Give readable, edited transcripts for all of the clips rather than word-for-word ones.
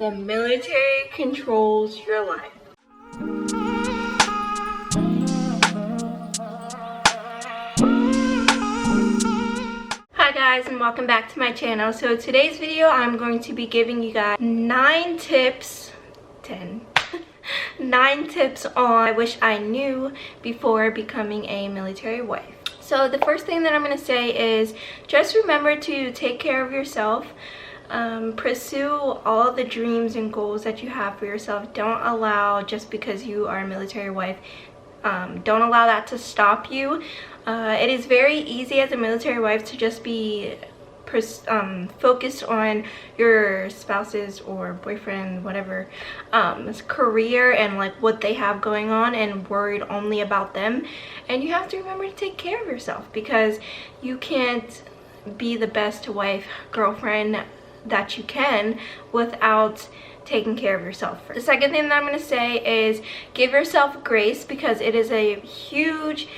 The military controls your life. Hi guys, and welcome back to my channel. So today's video I'm going to be giving you guys 9 tips on I wish I knew before becoming a military wife. So the first thing that I'm going to say is just remember to take care of yourself. Pursue all the dreams and goals that you have for yourself. Don't allow, just because you are a military wife, don't allow that to stop you. It is very easy as a military wife to just be focused on your spouse's or boyfriend, whatever, career and like what they have going on, and worried only about them. And you have to remember to take care of yourself, because you can't be the best wife, girlfriend that you can without taking care of yourself. The second thing that I'm going to say is give yourself grace, because it is a huge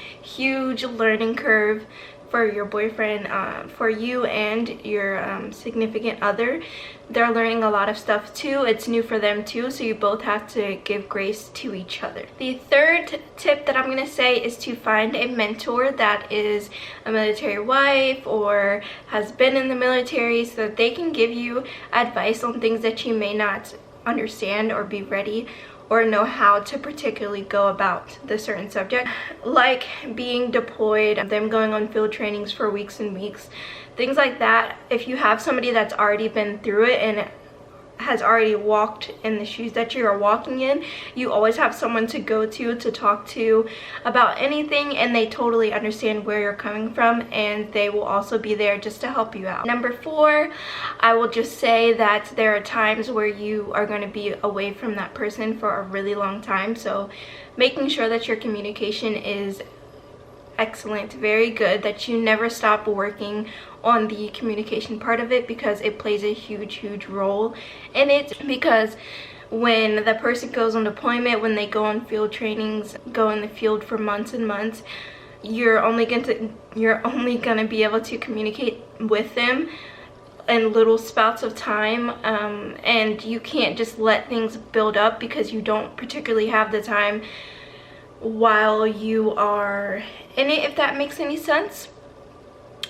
learning curve for your boyfriend, for you and your significant other. They're learning a lot of stuff too. It's new for them too, so you both have to give grace to each other. The third tip that I'm going to say is to find a mentor that is a military wife or has been in the military, so that they can give you advice on things that you may not understand or be ready or know how to particularly go about the certain subject, like being deployed, them going on field trainings for weeks and weeks, things like that. If you have somebody that's already been through it and has already walked in the shoes that you are walking in, you always have someone to go to talk to about anything, and they totally understand where you're coming from, and they will also be there just to help you out. Number 4, I will just say that there are times where you are going to be away from that person for a really long time, so making sure that your communication is excellent, very good, that you never stop working on the communication part of it, because it plays a huge role in it. Because when the person goes on deployment, when they go on field trainings, go in the field for months and months, you're only gonna be able to communicate with them in little spouts of time, and you can't just let things build up, because you don't particularly have the time while you are in it, if that makes any sense.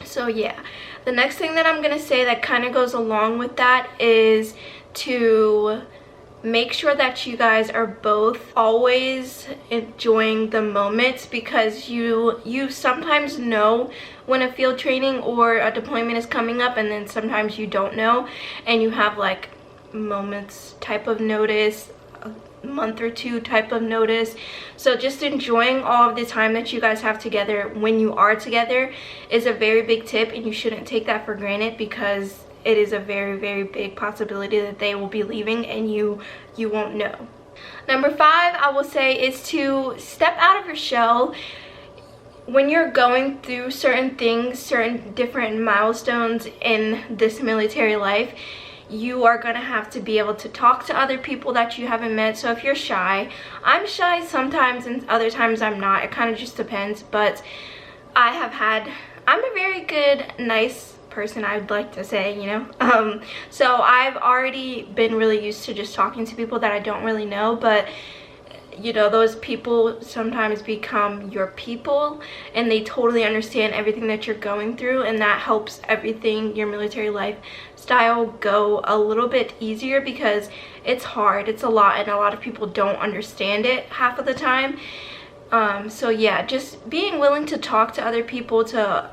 So yeah, the next thing that I'm gonna say that kind of goes along with that is to make sure that you guys are both always enjoying the moments, because you sometimes know when a field training or a deployment is coming up, and then sometimes you don't know, and you have like moments type of notice, month or 2 type of notice. So just enjoying all of the time that you guys have together when you are together is a very big tip, and you shouldn't take that for granted, because it is a very big possibility that they will be leaving and you won't know. Number 5, I will say, is to step out of your shell. When you're going through certain things, certain different milestones in this military life, you are going to have to be able to talk to other people that you haven't met. So if you're shy, I'm shy sometimes and other times I'm not. It kind of just depends. But I'm a very good, nice person, I would like to say, you know. So I've already been really used to just talking to people that I don't really know, but you know, those people sometimes become your people, and they totally understand everything that you're going through, and that helps everything, your military lifestyle, go a little bit easier, because it's hard, it's a lot, and a lot of people don't understand it half of the time. So yeah, just being willing to talk to other people, to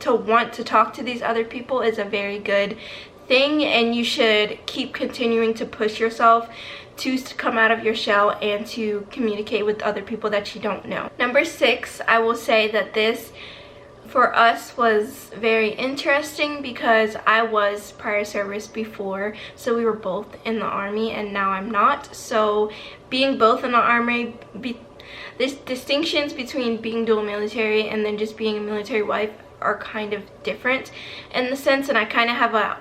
want to talk to these other people is a very good thing, and you should keep continuing to push yourself to come out of your shell and to communicate with other people that you don't know. Number 6, I will say that this for us was very interesting, because I was prior service before, so we were both in the Army, and now I'm not. So being both in the Army, this distinctions between being dual military and then just being a military wife are kind of different in the sense, and I kind of have a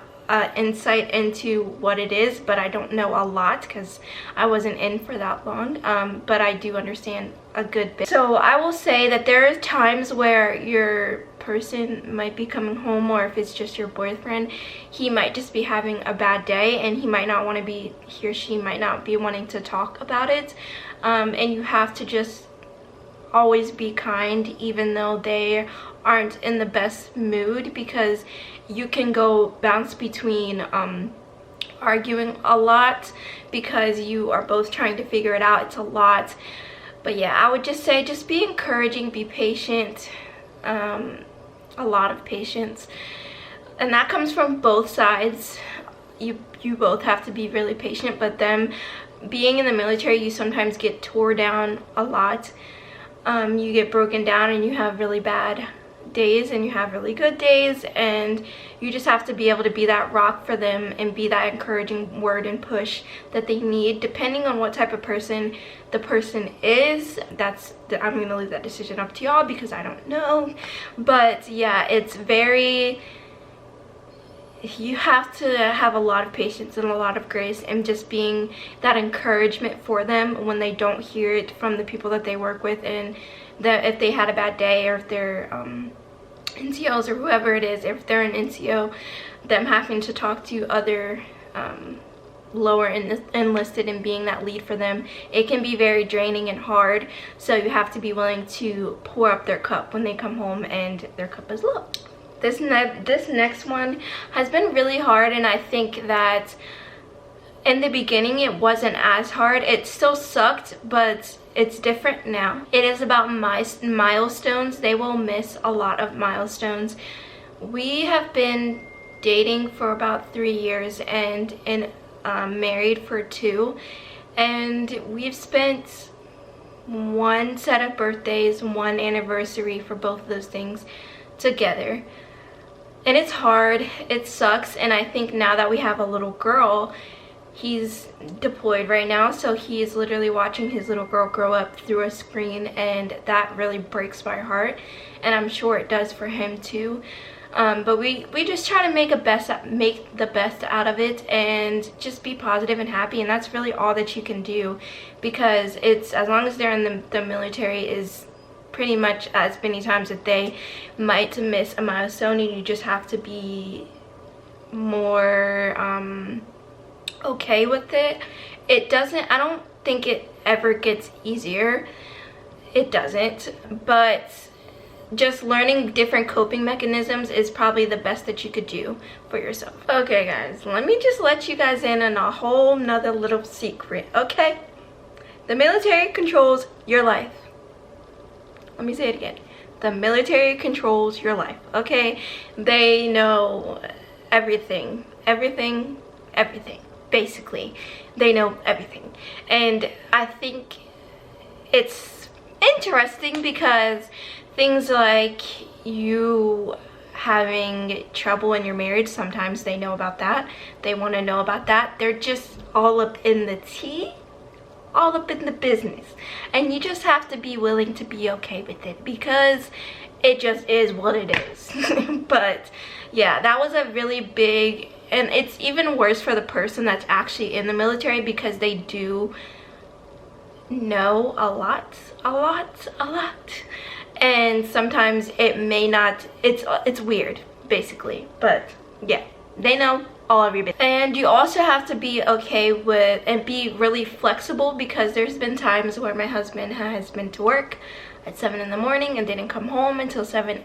insight into what it is, but I don't know a lot because I wasn't in for that long, but I do understand a good bit. So I will say that there are times where you're person might be coming home, or if it's just your boyfriend, he might just be having a bad day and he or she might not be wanting to talk about it. And you have to just always be kind even though they aren't in the best mood, because you can go bounce between arguing a lot because you are both trying to figure it out. It's a lot. But yeah, I would just say, just be encouraging, be patient, a lot of patience, and that comes from both sides. You both have to be really patient, but them being in the military, you sometimes get tore down a lot. You get broken down and you have really bad days and you have really good days, and you just have to be able to be that rock for them and be that encouraging word and push that they need, depending on what type of person the person is. I'm gonna leave that decision up to y'all because I don't know. But yeah, it's very, you have to have a lot of patience and a lot of grace, and just being that encouragement for them when they don't hear it from the people that they work with, and that if they had a bad day, or if they're NCOs or whoever it is, if they're an NCO, them having to talk to other lower enlisted and being that lead for them, it can be very draining and hard. So you have to be willing to pour up their cup when they come home and their cup is low. This next one has been really hard, and I think that in the beginning it wasn't as hard. It still sucked, but it's different now. It is about milestones. They will miss a lot of milestones. We have been dating for about 3 years and married for 2, and we've spent 1 set of birthdays, 1 anniversary for both of those things together. And it's hard, it sucks, and I think now that we have a little girl, he's deployed right now, so he's literally watching his little girl grow up through a screen, and that really breaks my heart, and I'm sure it does for him too. But we just try to make the best out of it, and just be positive and happy, and that's really all that you can do, because it's, as long as they're in the military, is pretty much as many times that they might miss a milestone, and you just have to be more okay with it. I don't think it ever gets easier. It doesn't, but just learning different coping mechanisms is probably the best that you could do for yourself. Okay guys, let me just let you guys in on a whole nother little secret, okay? The military controls your life. Let me say it again. The military controls your life, okay? They know everything, basically. They know everything. And I think it's interesting because things like you having trouble in your marriage, sometimes they know about that. They want to know about that. They're just all up in the tea, all up in the business, and you just have to be willing to be okay with it, because it just is what it is. But yeah, that was a really big, and it's even worse for the person that's actually in the military, because they do know a lot, and sometimes it may not, it's weird basically, but yeah, they know all of your business. And you also have to be okay with and be really flexible, because there's been times where my husband has been to work at 7 in the morning and didn't come home until 7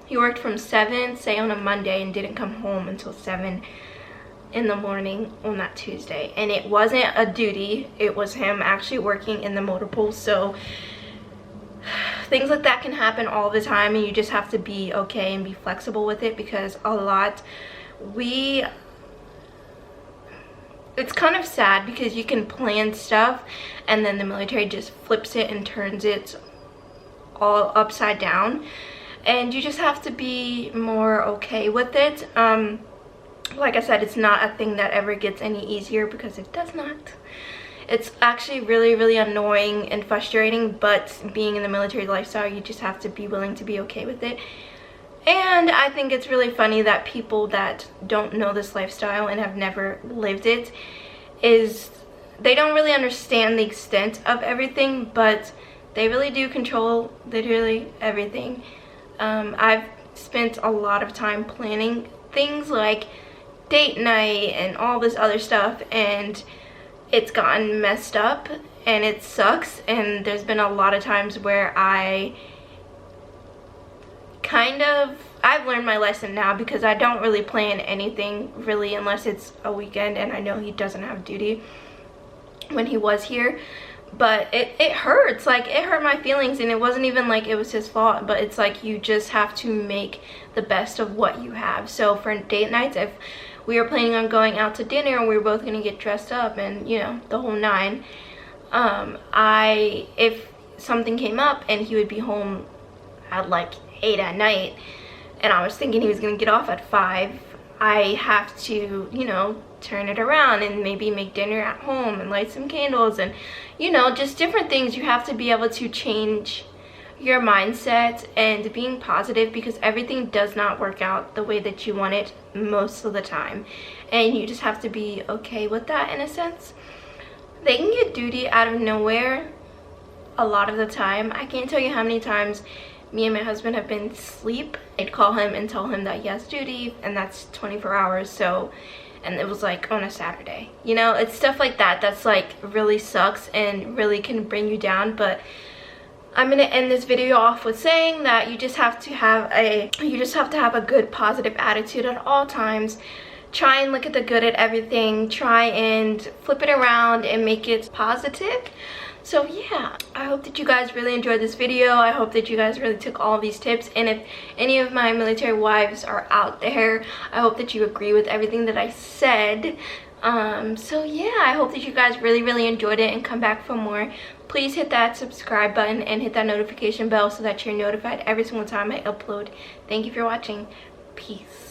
he worked from 7, say on a Monday, and didn't come home until 7 in the morning on that Tuesday. And it wasn't a duty, it was him actually working in the motor pool. So things like that can happen all the time, and you just have to be okay and be flexible with it, because it's kind of sad because you can plan stuff and then the military just flips it and turns it all upside down, and you just have to be more okay with it. Like I said, it's not a thing that ever gets any easier, because it does not. It's actually really annoying and frustrating, but being in the military lifestyle, you just have to be willing to be okay with it. And I think it's really funny that people that don't know this lifestyle and have never lived it, they don't really understand the extent of everything, but They really do control literally everything. I've spent a lot of time planning things like date night and all this other stuff, and it's gotten messed up and it sucks. And there's been a lot of times where I've learned my lesson now, because I don't really plan anything really unless it's a weekend and I know he doesn't have duty when he was here. But it hurts, like it hurt my feelings, and it wasn't even like it was his fault, but it's like you just have to make the best of what you have. So for date nights, if we were planning on going out to dinner and we were both gonna get dressed up and, you know, the whole nine, if something came up and he would be home at like 8 at night and I was thinking he was gonna get off at 5, I have to, you know, turn it around and maybe make dinner at home and light some candles and, you know, just different things. You have to be able to change your mindset and being positive, because everything does not work out the way that you want it most of the time, and you just have to be okay with that in a sense. They can get duty out of nowhere a lot of the time. I can't tell you how many times me and my husband have been asleep. I'd call him and tell him that he has duty, and that's 24 hours. So, and it was like on a Saturday, you know. It's stuff like that that's like really sucks and really can bring you down. But I'm gonna end this video off with saying that you just have to have a good positive attitude at all times. Try and look at the good at everything. Try and flip it around and make it positive. So yeah, I hope that you guys really enjoyed this video. I hope that you guys really took all these tips, and if any of my military wives are out there, I hope that you agree with everything that I said. So yeah, I hope that you guys really enjoyed it and come back for more. Please hit that subscribe button and hit that notification bell so that you're notified every single time I upload. Thank you for watching. Peace.